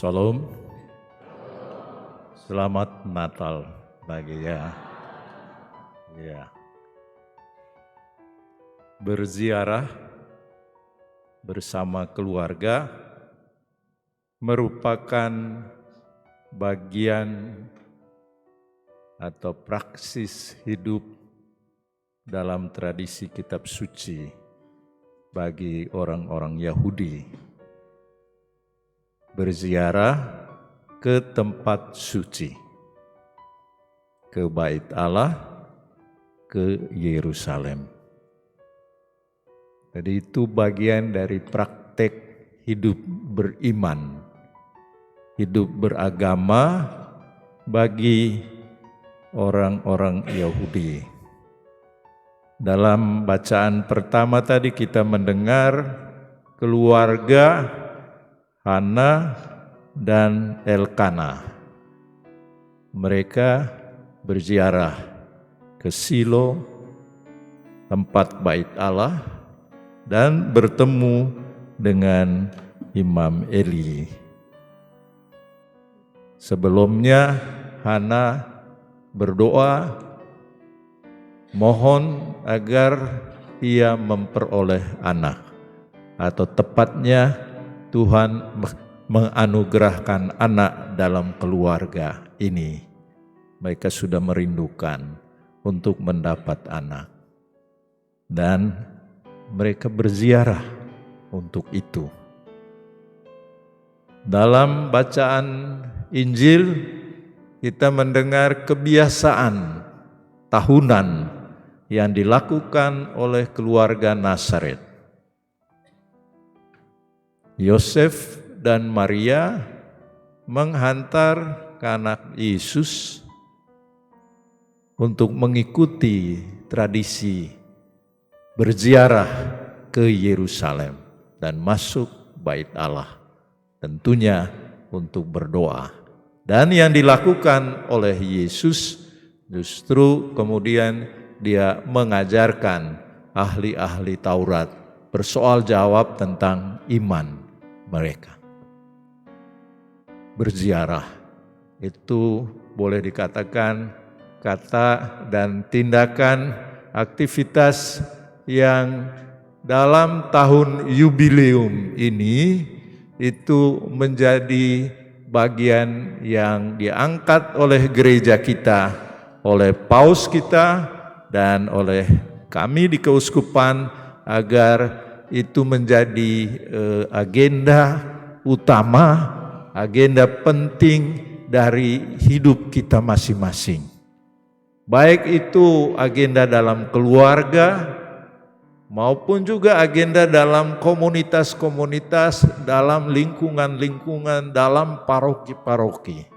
Shalom. Selamat Natal bagi ya. Berziarah bersama keluarga merupakan bagian atau praksis hidup dalam tradisi kitab suci bagi orang-orang Yahudi. Berziarah ke tempat suci, ke Bait Allah, ke Yerusalem. Jadi itu bagian dari praktek hidup beriman, hidup beragama bagi orang-orang Yahudi. Dalam bacaan pertama tadi kita mendengar keluarga Hana dan Elkana. Mereka berziarah ke Silo, tempat Bait Allah, dan bertemu dengan Imam Eli. Sebelumnya Hana berdoa mohon agar ia memperoleh anak, atau tepatnya Tuhan menganugerahkan anak dalam keluarga ini. Mereka sudah merindukan untuk mendapat anak. Dan mereka berziarah untuk itu. Dalam bacaan Injil, kita mendengar kebiasaan tahunan yang dilakukan oleh keluarga Nazaret. Yosef dan Maria menghantar anak Yesus untuk mengikuti tradisi berziarah ke Yerusalem dan masuk Bait Allah, tentunya untuk berdoa. Dan yang dilakukan oleh Yesus justru kemudian dia mengajarkan ahli-ahli Taurat bersoal jawab tentang iman mereka. Berziarah itu boleh dikatakan kata dan tindakan aktivitas yang dalam tahun yubileum ini itu menjadi bagian yang diangkat oleh gereja kita, oleh paus kita, dan oleh kami di keuskupan agar itu menjadi agenda utama, agenda penting dari hidup kita masing-masing. Baik itu agenda dalam keluarga maupun juga agenda dalam komunitas-komunitas, dalam lingkungan-lingkungan, dalam paroki-paroki.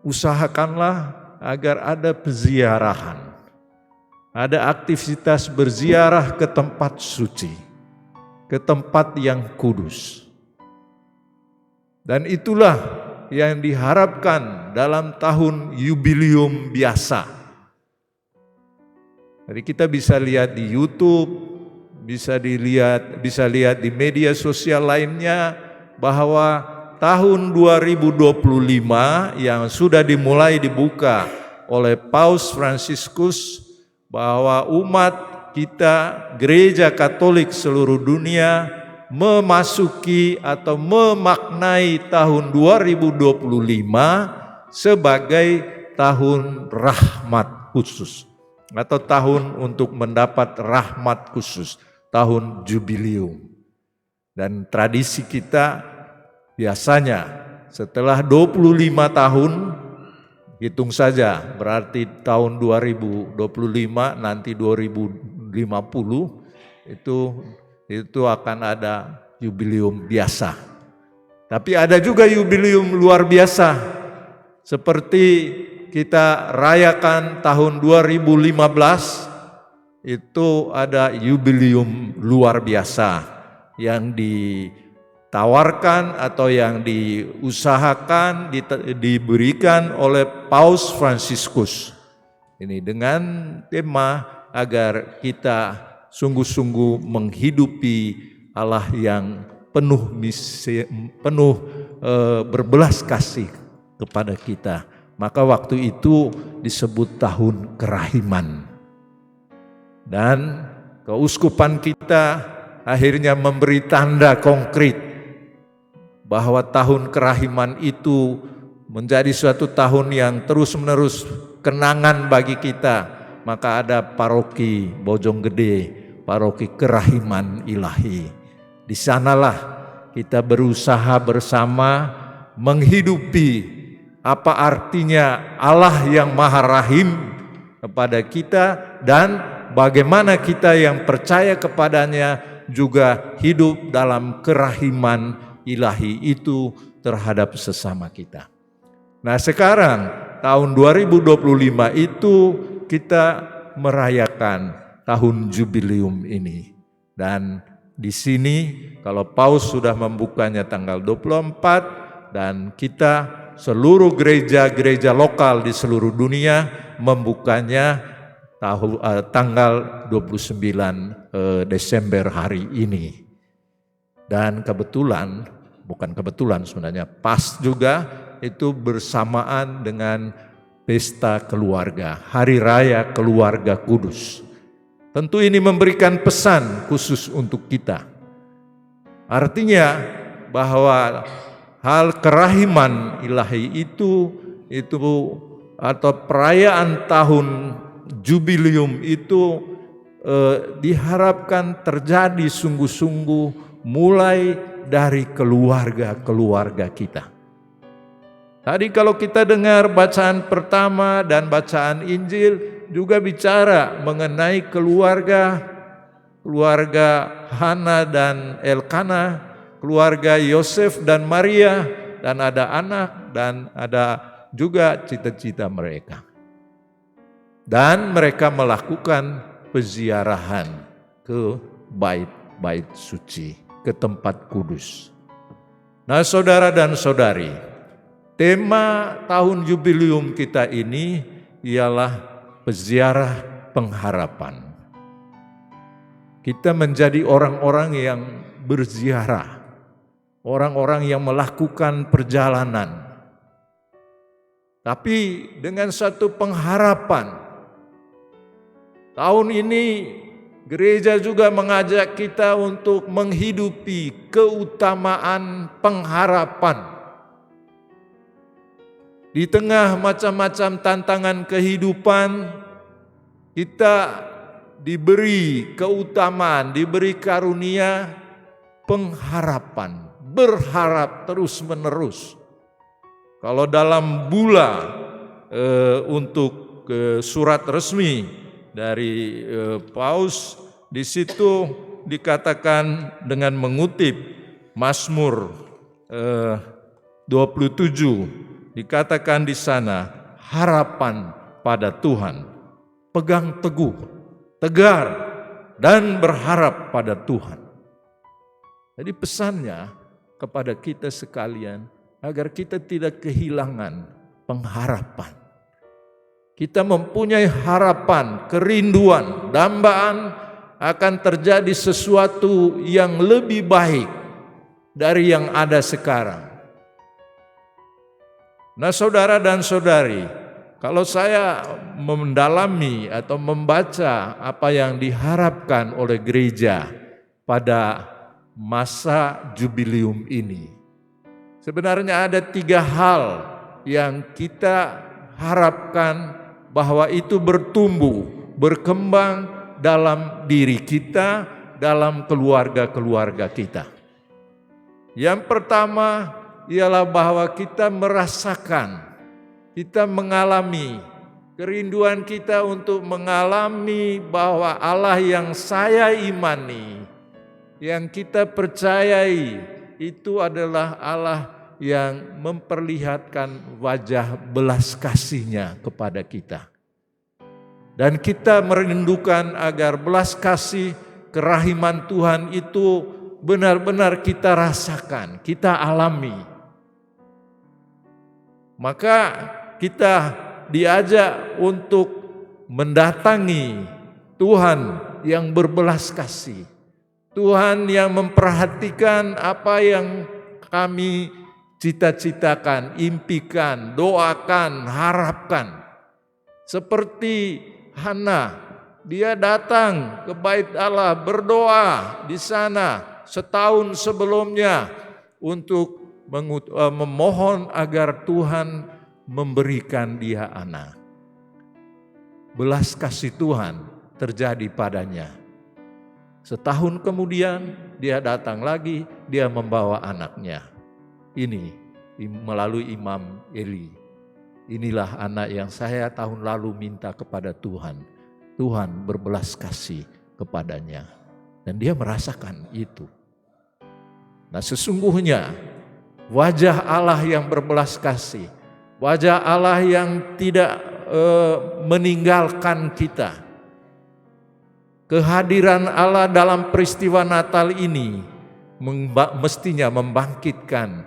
Usahakanlah agar ada peziarahan, ada aktivitas berziarah ke tempat suci, ke tempat yang kudus. Dan itulah yang diharapkan dalam tahun yubileum biasa. Jadi kita bisa lihat di YouTube, bisa lihat di media sosial lainnya bahwa tahun 2025 yang sudah dimulai dibuka oleh Paus Fransiskus, bahwa umat kita, gereja Katolik seluruh dunia, memasuki atau memaknai tahun 2025 sebagai tahun rahmat khusus, atau tahun untuk mendapat rahmat khusus, tahun jubileum. Dan tradisi kita biasanya setelah 25 tahun, hitung saja, berarti tahun 2025 nanti 2050 itu akan ada yubileum biasa. Tapi ada juga yubileum luar biasa, seperti kita rayakan tahun 2015 itu ada yubileum luar biasa yang ditawarkan atau yang diusahakan, diberikan oleh Paus Fransiskus. Ini dengan tema agar kita sungguh-sungguh menghidupi Allah yang penuh berbelas kasih kepada kita. Maka waktu itu disebut tahun kerahiman. Dan keuskupan kita akhirnya memberi tanda konkret bahwa tahun kerahiman itu menjadi suatu tahun yang terus-menerus kenangan bagi kita. Maka ada paroki Bojonggede, paroki kerahiman ilahi. Di sanalah kita berusaha bersama menghidupi apa artinya Allah yang Maha Rahim kepada kita, dan bagaimana kita yang percaya kepadanya juga hidup dalam kerahiman ilahi itu terhadap sesama kita. Nah, sekarang tahun 2025 itu kita merayakan tahun jubileum ini. Dan di sini kalau Paus sudah membukanya tanggal 24, dan kita seluruh gereja-gereja lokal di seluruh dunia membukanya tanggal 29 Desember hari ini. Dan bukan kebetulan sebenarnya, pas juga itu bersamaan dengan pesta keluarga, Hari Raya Keluarga Kudus. Tentu ini memberikan pesan khusus untuk kita. Artinya bahwa hal kerahiman ilahi itu atau perayaan tahun jubileum itu diharapkan terjadi sungguh-sungguh mulai dari keluarga-keluarga kita. Tadi kalau kita dengar bacaan pertama dan bacaan Injil juga bicara mengenai keluarga Hana dan Elkana, keluarga Yosef dan Maria, dan ada anak dan ada juga cita-cita mereka. Dan mereka melakukan peziarahan ke bait suci, ke tempat kudus. Nah, saudara dan saudari, tema tahun jubileum kita ini ialah peziarah pengharapan. Kita menjadi orang-orang yang berziarah, orang-orang yang melakukan perjalanan, tapi dengan satu pengharapan. Tahun ini gereja juga mengajak kita untuk menghidupi keutamaan pengharapan. Di tengah macam-macam tantangan kehidupan, kita diberi keutamaan, diberi karunia pengharapan, berharap terus-menerus. Kalau dalam bula untuk surat resmi dari Paus, di situ dikatakan dengan mengutip Mazmur 27, dikatakan di sana harapan pada Tuhan, pegang teguh, tegar, dan berharap pada Tuhan. Jadi pesannya kepada kita sekalian agar kita tidak kehilangan pengharapan. Kita mempunyai harapan, kerinduan, dambaan akan terjadi sesuatu yang lebih baik dari yang ada sekarang. Nah, saudara dan saudari, kalau saya mendalami atau membaca apa yang diharapkan oleh gereja pada masa jubileum ini, sebenarnya ada 3 hal yang kita harapkan bahwa itu bertumbuh, berkembang dalam diri kita, dalam keluarga-keluarga kita. Yang pertama ialah bahwa kita merasakan, kita mengalami kerinduan kita untuk mengalami bahwa Allah yang saya imani, yang kita percayai, itu adalah Allah yang memperlihatkan wajah belas kasih-Nya kepada kita. Dan kita merindukan agar belas kasih kerahiman Tuhan itu benar-benar kita rasakan, kita alami. Maka kita diajak untuk mendatangi Tuhan yang berbelas kasih, Tuhan yang memperhatikan apa yang kami cita-citakan, impikan, doakan, harapkan. Seperti Hana, dia datang ke bait Allah, berdoa di sana setahun sebelumnya untuk memohon agar Tuhan memberikan dia anak. Belas kasih Tuhan terjadi padanya. Setahun kemudian dia datang lagi, dia membawa anaknya. Ini melalui Imam Eli. Inilah anak yang saya tahun lalu minta kepada Tuhan. Tuhan berbelas kasih kepadanya. Dan dia merasakan itu. Nah, sesungguhnya wajah Allah yang berbelas kasih, wajah Allah yang tidak meninggalkan kita. Kehadiran Allah dalam peristiwa Natal ini mestinya membangkitkan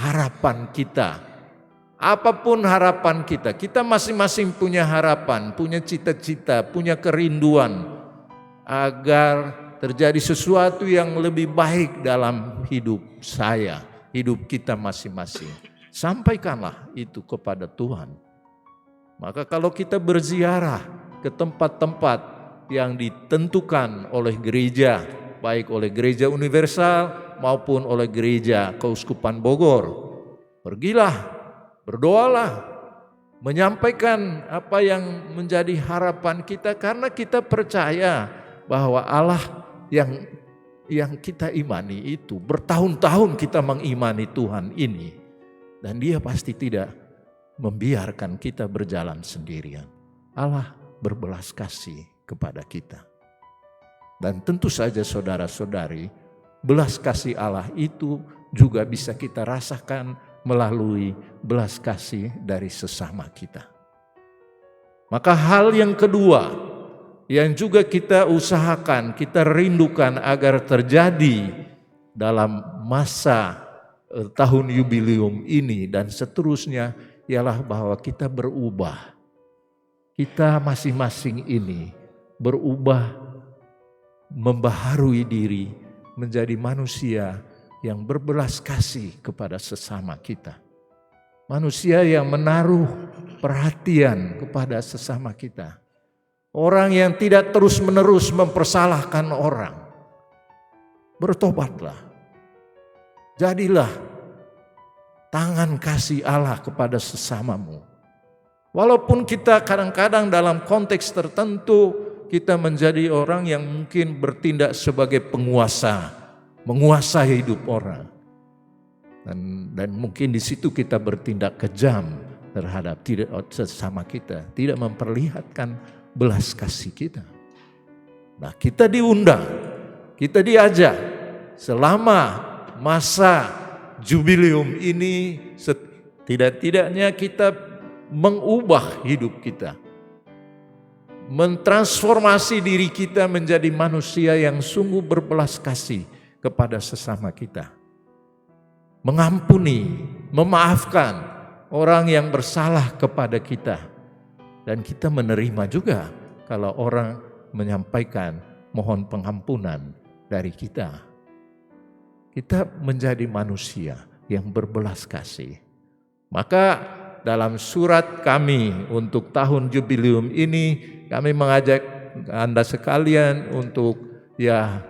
harapan kita. Apapun harapan kita, kita masing-masing punya harapan, punya cita-cita, punya kerinduan agar terjadi sesuatu yang lebih baik dalam hidup saya, hidup kita masing-masing. Sampaikanlah itu kepada Tuhan. Maka kalau kita berziarah ke tempat-tempat yang ditentukan oleh gereja, baik oleh gereja universal maupun oleh gereja Keuskupan Bogor, pergilah, berdoalah, menyampaikan apa yang menjadi harapan kita, karena kita percaya bahwa Allah yang kita imani itu, bertahun-tahun kita mengimani Tuhan ini, dan Dia pasti tidak membiarkan kita berjalan sendirian. Allah berbelas kasih kepada kita. Dan tentu saja saudara-saudari, belas kasih Allah itu juga bisa kita rasakan melalui belas kasih dari sesama kita. Maka hal yang kedua yang juga kita usahakan, kita rindukan agar terjadi dalam masa tahun yubileum ini dan seterusnya ialah bahwa kita berubah. Kita masing-masing ini berubah, membaharui diri menjadi manusia yang berbelas kasih kepada sesama kita. Manusia yang menaruh perhatian kepada sesama kita. Orang yang tidak terus-menerus mempersalahkan orang. Bertobatlah. Jadilah tangan kasih Allah kepada sesamamu. Walaupun kita kadang-kadang dalam konteks tertentu kita menjadi orang yang mungkin bertindak sebagai penguasa, menguasai hidup orang. Dan mungkin di situ kita bertindak kejam terhadap sesama kita, tidak memperlihatkan belas kasih kita. Nah, kita diundang, kita diajak selama masa jubileum ini, setidak-tidaknya kita mengubah hidup kita. Mentransformasi diri kita menjadi manusia yang sungguh berbelas kasih kepada sesama kita. Mengampuni, memaafkan orang yang bersalah kepada kita. Dan kita menerima juga kalau orang menyampaikan mohon pengampunan dari kita. Kita menjadi manusia yang berbelas kasih. Maka dalam surat kami untuk tahun jubileum ini, kami mengajak Anda sekalian untuk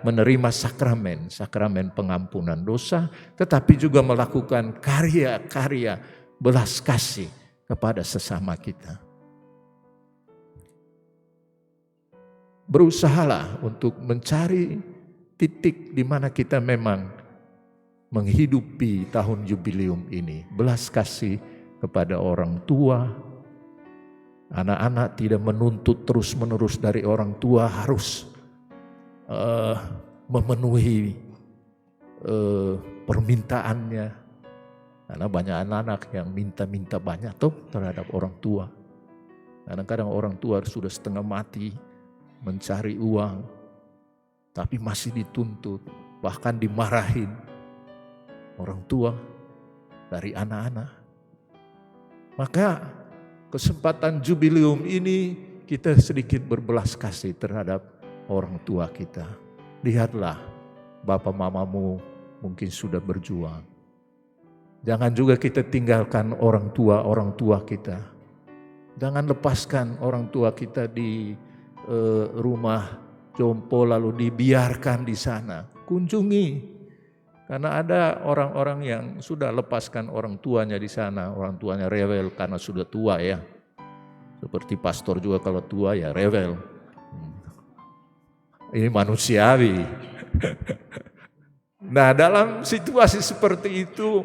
menerima sakramen pengampunan dosa, tetapi juga melakukan karya-karya belas kasih kepada sesama kita. Berusahalah untuk mencari titik di mana kita memang menghidupi tahun jubileum ini, belas kasih kepada orang tua. Anak-anak tidak menuntut terus-menerus dari orang tua harus memenuhi permintaannya. Karena banyak anak-anak yang minta-minta banyak terhadap orang tua. Kadang-kadang orang tua sudah setengah mati mencari uang, tapi masih dituntut, bahkan dimarahin orang tua dari anak-anak. Maka kesempatan jubileum ini kita sedikit berbelas kasih terhadap orang tua kita. lihatlah Bapak mamamu mungkin sudah berjuang. Jangan juga kita tinggalkan orang tua kita. Jangan lepaskan orang tua kita di rumah jompo lalu dibiarkan di sana. Kunjungi. Karena ada orang-orang yang sudah lepaskan orang tuanya di sana. Orang tuanya rewel karena sudah tua ya. Seperti pastor juga kalau tua ya rewel. Ini manusiawi. Nah, dalam situasi seperti itu,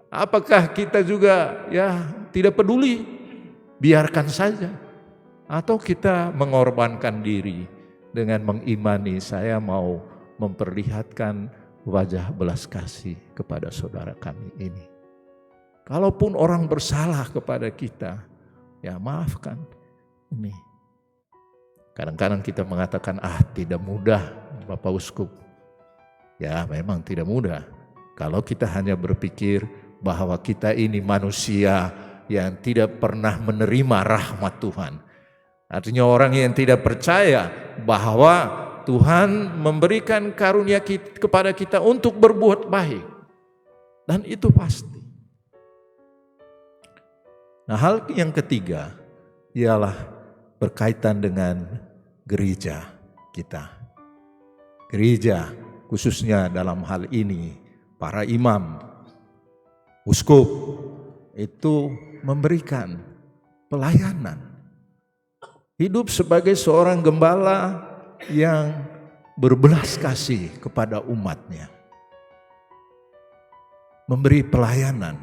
apakah kita juga ya tidak peduli, biarkan saja, atau kita mengorbankan diri dengan mengimani saya mau memperlihatkan wajah belas kasih kepada saudara kami ini. Kalaupun orang bersalah kepada kita, ya maafkan. Ini kadang-kadang kita mengatakan tidak mudah Bapak Uskup. Ya memang tidak mudah. Kalau kita hanya berpikir bahwa kita ini manusia yang tidak pernah menerima rahmat Tuhan. Artinya orang yang tidak percaya bahwa Tuhan memberikan karunia kepada kita untuk berbuat baik. Dan itu pasti. Nah, hal yang ketiga ialah berkaitan dengan gereja kita. Gereja khususnya dalam hal ini para imam, uskup itu memberikan pelayanan. Hidup sebagai seorang gembala yang berbelas kasih kepada umatnya. Memberi pelayanan,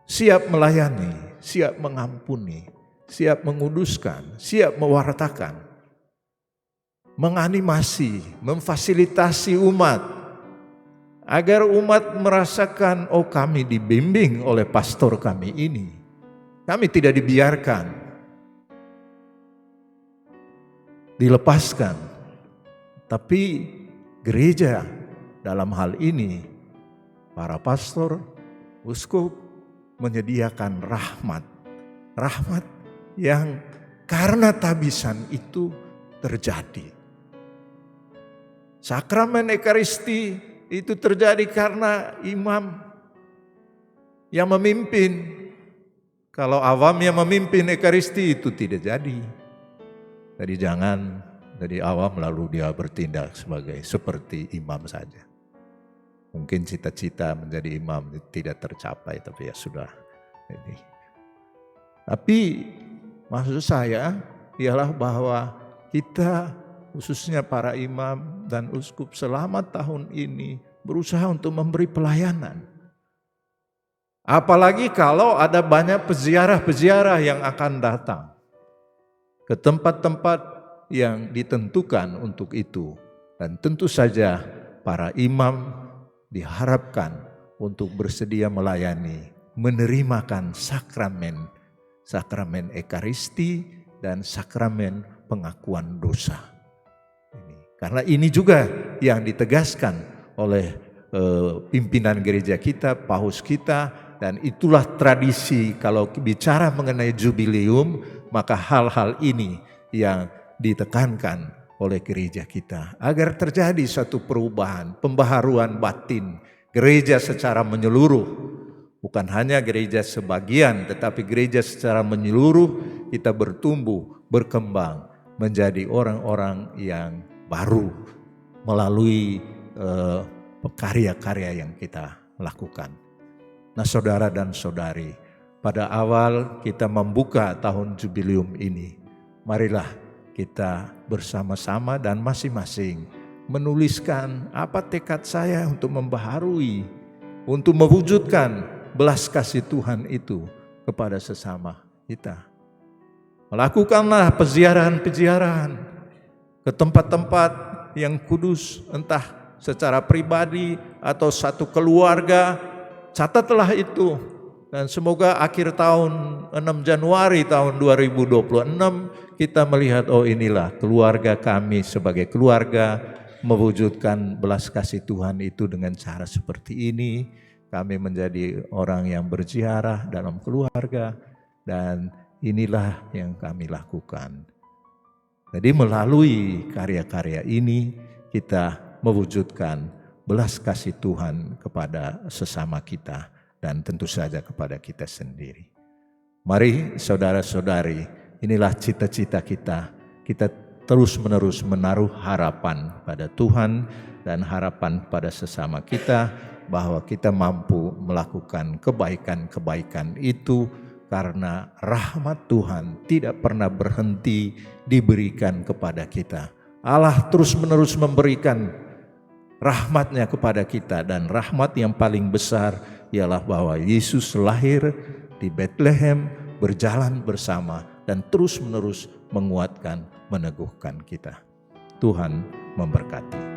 siap melayani, siap mengampuni, siap menguduskan, siap mewartakan. Menganimasi, memfasilitasi umat. Agar umat merasakan, kami dibimbing oleh pastor kami ini. Kami tidak dibiarkan, dilepaskan. Tapi gereja dalam hal ini, para pastor, uskup menyediakan rahmat. Rahmat yang karena tabisan itu terjadi. Sakramen Ekaristi itu terjadi karena imam yang memimpin. Kalau awam yang memimpin Ekaristi itu tidak jadi. Jadi jangan dari awam lalu dia bertindak seperti imam saja. Mungkin cita-cita menjadi imam tidak tercapai, tapi ya sudah. Tapi maksud saya ialah bahwa kita khususnya para imam dan uskup selama tahun ini berusaha untuk memberi pelayanan. Apalagi kalau ada banyak peziarah-peziarah yang akan datang ke tempat-tempat yang ditentukan untuk itu. Dan tentu saja para imam diharapkan untuk bersedia melayani, menerimakan sakramen Ekaristi dan sakramen pengakuan dosa. Karena ini juga yang ditegaskan oleh pimpinan gereja kita, paus kita, dan itulah tradisi kalau bicara mengenai jubileum, maka hal-hal ini yang ditekankan oleh gereja kita. Agar terjadi satu perubahan, pembaharuan batin, gereja secara menyeluruh. Bukan hanya gereja sebagian, tetapi gereja secara menyeluruh kita bertumbuh, berkembang, menjadi orang-orang yang baru melalui karya-karya yang kita lakukan. Nah saudara dan saudari, pada awal kita membuka tahun jubileum ini, marilah kita bersama-sama dan masing-masing menuliskan apa tekad saya untuk membaharui, untuk mewujudkan belas kasih Tuhan itu kepada sesama kita. Melakukanlah peziarahan-peziarahan ke tempat-tempat yang kudus, entah secara pribadi atau satu keluarga. Catatlah itu, dan semoga akhir tahun 6 Januari tahun 2026 kita melihat, inilah keluarga kami sebagai keluarga mewujudkan belas kasih Tuhan itu dengan cara seperti ini. Kami menjadi orang yang berziarah dalam keluarga, dan inilah yang kami lakukan. Jadi melalui karya-karya ini kita mewujudkan belas kasih Tuhan kepada sesama kita dan tentu saja kepada kita sendiri. Mari saudara-saudari, inilah cita-cita kita. Kita terus-menerus menaruh harapan pada Tuhan dan harapan pada sesama kita bahwa kita mampu melakukan kebaikan-kebaikan itu karena rahmat Tuhan tidak pernah berhenti diberikan kepada kita. Allah terus-menerus memberikan rahmatnya kepada kita, dan rahmat yang paling besar ialah bahwa Yesus lahir di Bethlehem, berjalan bersama dan terus-menerus menguatkan, meneguhkan kita. Tuhan memberkati.